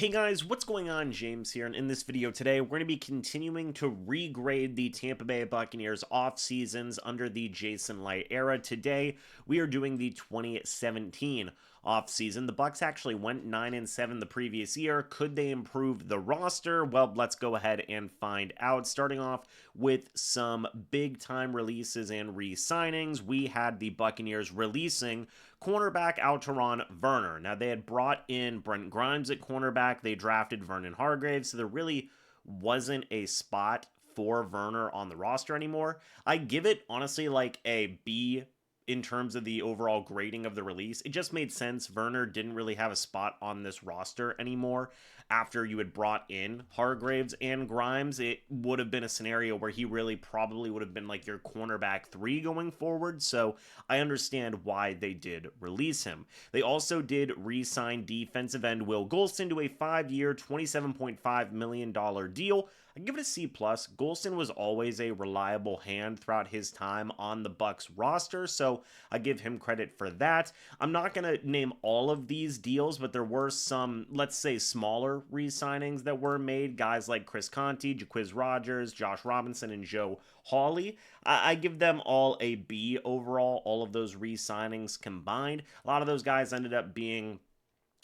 Hey guys, what's going on? James here, and in this video today, we're going to be continuing to regrade the Tampa Bay Buccaneers off seasons under the Jason Light era. Today, we are doing the 2017 off season. The Bucs actually went 9-7 the previous year. Could they improve the roster? Well, let's go ahead and find out. Starting off with some big time releases and re-signings, we had the Buccaneers releasing cornerback Alteron Werner. Now, they had brought in Brent Grimes at cornerback. They drafted Vernon Hargreaves, so there really wasn't a spot for Werner on the roster anymore. I give it, honestly, like a B in terms of the overall grading of the release. It just made sense. Werner didn't really have a spot on this roster anymore. After you had brought in Hargreaves and Grimes, it would have been a scenario where he really probably would have been like your cornerback 3 going forward. So I understand why they did release him. They also did re-sign defensive end Will Golston to a 5-year, $27.5 million deal. I give it a C+. Golston was always a reliable hand throughout his time on the Bucs roster, so I give him credit for that. I'm not going to name all of these deals, but there were some, let's say, smaller re-signings that were made. Guys like Chris Conte, Jaquiz Rogers, Josh Robinson, and Joe Hawley. I give them all a B overall, all of those re-signings combined. A lot of those guys ended up being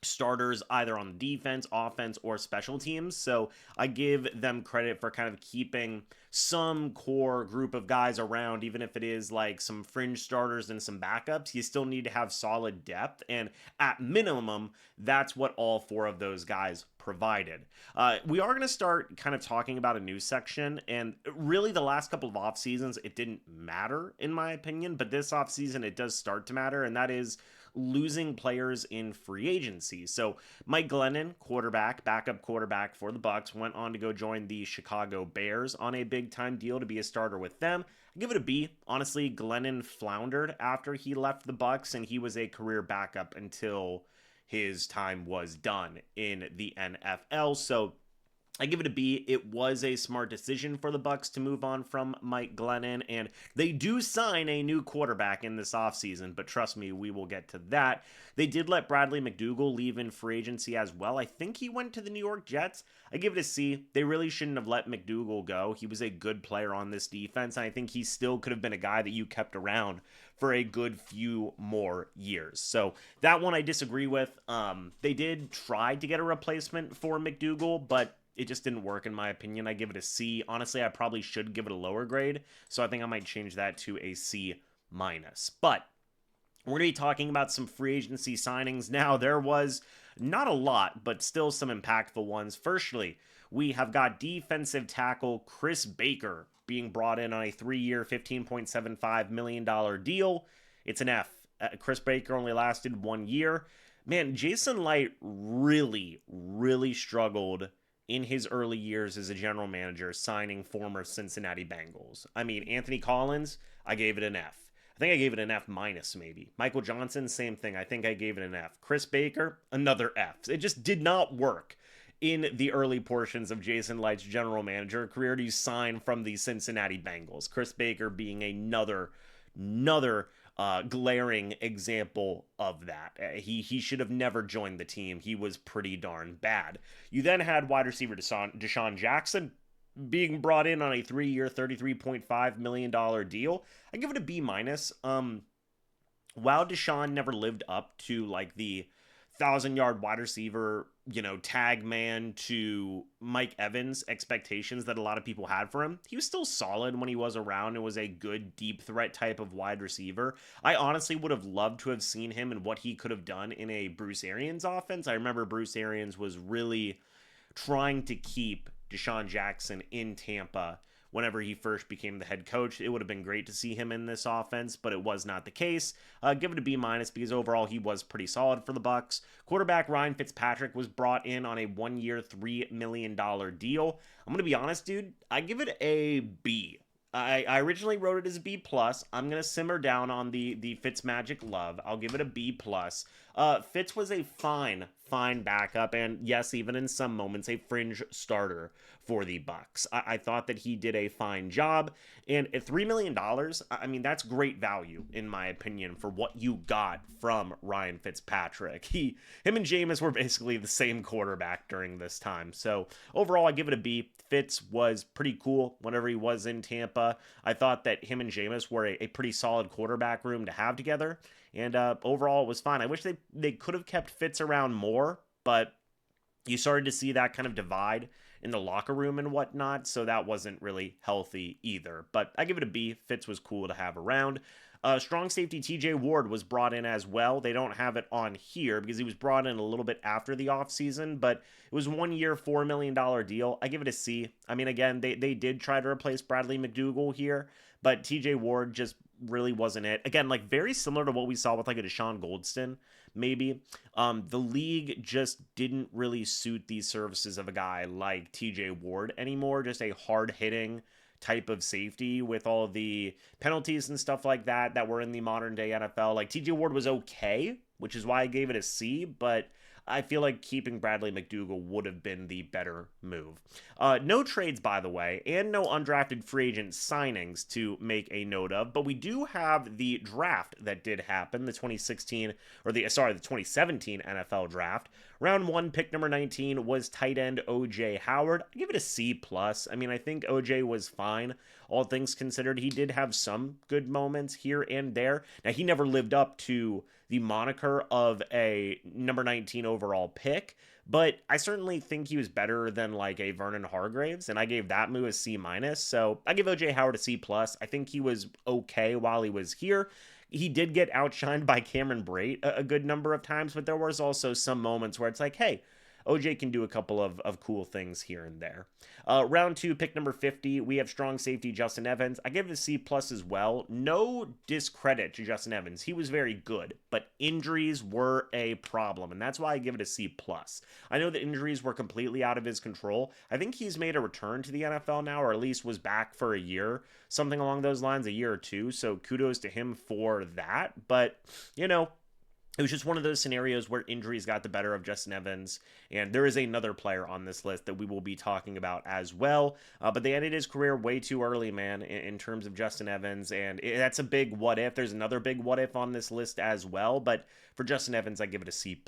starters either on the defense, offense, or special teams. So I give them credit for kind of keeping some core group of guys around, even if it is like some fringe starters and some backups. You still need to have solid depth, and at minimum, that's what all 4 of those guys provided. We are going to start kind of talking about a news section, and really the last couple of off seasons, it didn't matter in my opinion, but this off season it does start to matter, and that is losing players in free agency. So Mike Glennon, backup quarterback for the Bucs, went on to go join the Chicago Bears on a big time deal to be a starter with them. I give it a B. Honestly, Glennon floundered after he left the Bucs, and he was a career backup until his time was done in the NFL. So I give it a B. It was a smart decision for the Bucs to move on from Mike Glennon, and they do sign a new quarterback in this offseason, but trust me, we will get to that. They did let Bradley McDougald leave in free agency as well. I think he went to the New York Jets. I give it a C. They really shouldn't have let McDougald go. He was a good player on this defense, and I think he still could have been a guy that you kept around for a good few more years. So that one I disagree with. They did try to get a replacement for McDougald, but it just didn't work in my opinion. I give it a C. Honestly, I probably should give it a lower grade, so I think I might change that to a C-. But we're going to be talking about some free agency signings now. There was not a lot, but still some impactful ones. Firstly, we have got defensive tackle Chris Baker being brought in on a 3-year, $15.75 million deal. It's an F. Chris Baker only lasted 1 year. Man, Jason Light really, really struggled in his early years as a general manager signing former Cincinnati Bengals. I mean, Anthony Collins, I gave it an F. I think I gave it an F- maybe. Michael Johnson, same thing. I think I gave it an F. Chris Baker, another F. It just did not work in the early portions of Jason Light's general manager career to sign from the Cincinnati Bengals. Chris Baker being another glaring example of that. He should have never joined the team. He was pretty darn bad. You then had wide receiver Deshaun Jackson being brought in on a 3-year, $33.5 million deal. I give it a B-. While Deshaun never lived up to like the 1,000-yard wide receiver, tag man to Mike Evans expectations that a lot of people had for him, he was still solid when he was around and was a good deep threat type of wide receiver. I honestly would have loved to have seen him and what he could have done in a Bruce Arians offense. I remember Bruce Arians was really trying to keep Deshaun Jackson in Tampa whenever he first became the head coach. It would have been great to see him in this offense, but it was not the case. Give it a B- because overall he was pretty solid for the Bucs. Quarterback Ryan Fitzpatrick was brought in on a 1-year, $3 million deal. I'm going to be honest, dude. I give it a B. I originally wrote it as a B+. I'm going to simmer down on the Fitzmagic love. I'll give it a B+. Fitz was a fine backup, and yes, even in some moments, a fringe starter for the Bucs. I thought that he did a fine job, and at $3 million, I mean that's great value in my opinion for what you got from Ryan Fitzpatrick. Him and Jameis were basically the same quarterback during this time, so overall I give it a B. Fitz was pretty cool whenever he was in Tampa. I thought that him and Jameis were a pretty solid quarterback room to have together. And overall, it was fine. I wish they could have kept Fitz around more, but you started to see that kind of divide in the locker room and whatnot, so that wasn't really healthy either. But I give it a B. Fitz was cool to have around. Strong safety TJ Ward was brought in as well. They don't have it on here because he was brought in a little bit after the offseason, but it was 1 year, $4 million deal. I give it a C. I mean, again, they did try to replace Bradley McDougall here, but TJ Ward just really wasn't it. Again, like very similar to what we saw with like a Deshaun Goldston, maybe. The league just didn't really suit these services of a guy like TJ Ward anymore. Just a hard-hitting type of safety with all the penalties and stuff like that were in the modern day NFL. Like TJ Ward was okay, which is why I gave it a C, but I feel like keeping Bradley McDougall would have been the better move. No trades, by the way, and no undrafted free agent signings to make a note of, but we do have the draft that did happen, the 2017 NFL draft. Round 1, pick number 19 was tight end O.J. Howard. I give it a C+. I mean, I think O.J. was fine, all things considered. He did have some good moments here and there. Now, he never lived up to the moniker of a number 19 overall pick, but I certainly think he was better than like a Vernon Hargraves, and I gave that move a C-. So I give O.J. Howard a C+. I think he was okay while he was here. He did get outshined by Cameron Brate a good number of times, but there was also some moments where it's like, hey, OJ can do a couple of cool things here and there. Round 2, pick number 50, we have strong safety Justin Evans. I give it a C+ as well. No discredit to Justin Evans. He was very good, but injuries were a problem, and that's why I give it a C+. I know that injuries were completely out of his control. I think he's made a return to the NFL now, or at least was back for a year, something along those lines, a year or two, so kudos to him for that. But, you know, it was just one of those scenarios where injuries got the better of Justin Evans, and there is another player on this list that we will be talking about as well, but they ended his career way too early, man, in terms of Justin Evans, and that's a big what if. There's another big what if on this list as well, but for Justin Evans, I give it a C+.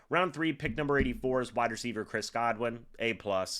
Round 3, pick number 84 is wide receiver Chris Godwin, A+.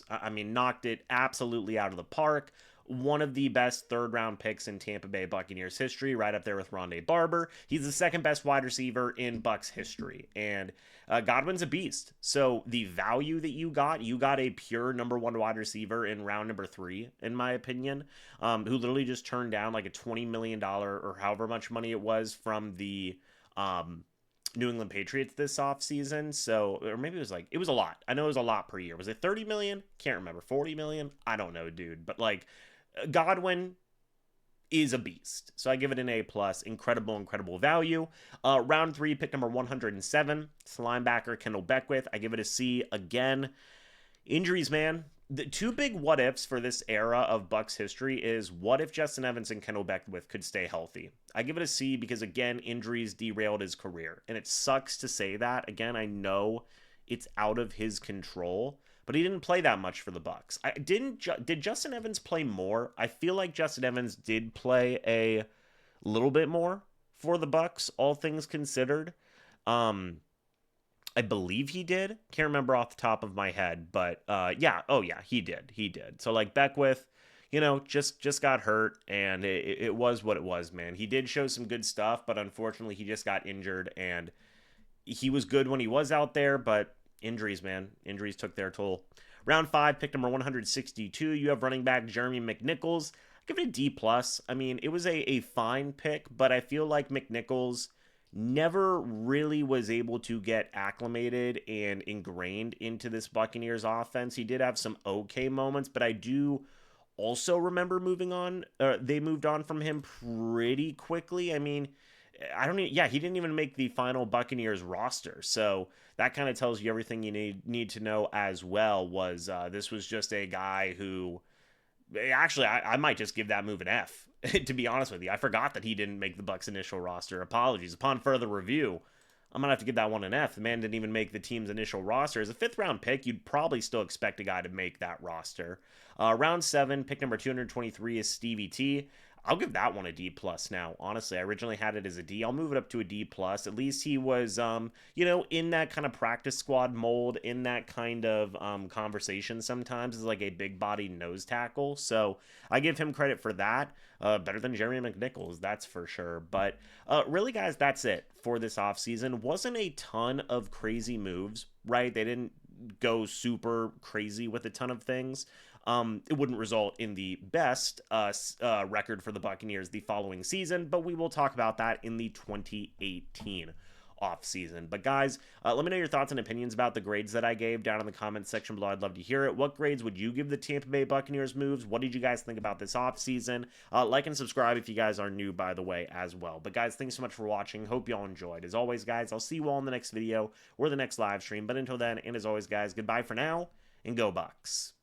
I mean, knocked it absolutely out of the park. One of the best third-round picks in Tampa Bay Buccaneers history, right up there with Rondé Barber. He's the second best wide receiver in Bucs history, and Godwin's a beast. So the value that you got a pure number 1 wide receiver in round number 3, in my opinion, who literally just turned down like a $20 million or however much money it was from the New England Patriots this offseason. So, or maybe it was a lot. I know it was a lot per year. Was it 30 million? Can't remember. 40 million? I don't know, dude. But like, Godwin is a beast. So I give it an A+. Incredible value. Round 3, pick number 107. It's linebacker Kendall Beckwith. I give it a C. Again, injuries, man. The two big what ifs for this era of Bucs history is what if Justin Evans and Kendall Beckwith could stay healthy? I give it a C because, again, injuries derailed his career. And it sucks to say that. Again, I know it's out of his control, but he didn't play that much for the Bucs. Did Justin Evans play more? I feel like Justin Evans did play a little bit more for the Bucs, all things considered. I believe he did. Can't remember off the top of my head, but yeah. Oh yeah, he did. So like Beckwith, you know, just got hurt, and it was what it was, man. He did show some good stuff, but unfortunately he just got injured, and he was good when he was out there, but injuries, man. Injuries took their toll. Round 5, pick number 162. You have running back Jeremy McNichols. I give it a D+. I mean, it was a fine pick, but I feel like McNichols never really was able to get acclimated and ingrained into this Buccaneers offense. He did have some okay moments, but I do also remember they moved on from him pretty quickly. I mean, he didn't even make the final Buccaneers roster. So that kind of tells you everything you need to know as well. This was just a guy who, actually, I might just give that move an F, to be honest with you. I forgot that he didn't make the Bucs initial roster. Apologies. Upon further review, I'm going to have to give that one an F. The man didn't even make the team's initial roster. As a 5th-round pick, you'd probably still expect a guy to make that roster. Round 7, pick number 223 is Stevie T. I'll give that one a D plus now. Honestly, I originally had it as a D. I'll move it up to a D plus. At least he was, in that kind of practice squad mold, in that kind of conversation sometimes as like a big body nose tackle. So I give him credit for that. Better than Jeremy McNichols, that's for sure. But really, guys, that's it for this offseason. Wasn't a ton of crazy moves, right? They didn't go super crazy with a ton of things. It wouldn't result in the best record for the Buccaneers the following season, but we will talk about that in the 2018 offseason. But guys, let me know your thoughts and opinions about the grades that I gave down in the comments section below. I'd love to hear it. What grades would you give the Tampa Bay Buccaneers moves? What did you guys think about this offseason? Like and subscribe if you guys are new, by the way, as well. But guys, thanks so much for watching. Hope you all enjoyed. As always, guys, I'll see you all in the next video or the next live stream. But until then, and as always, guys, goodbye for now, and go Bucs.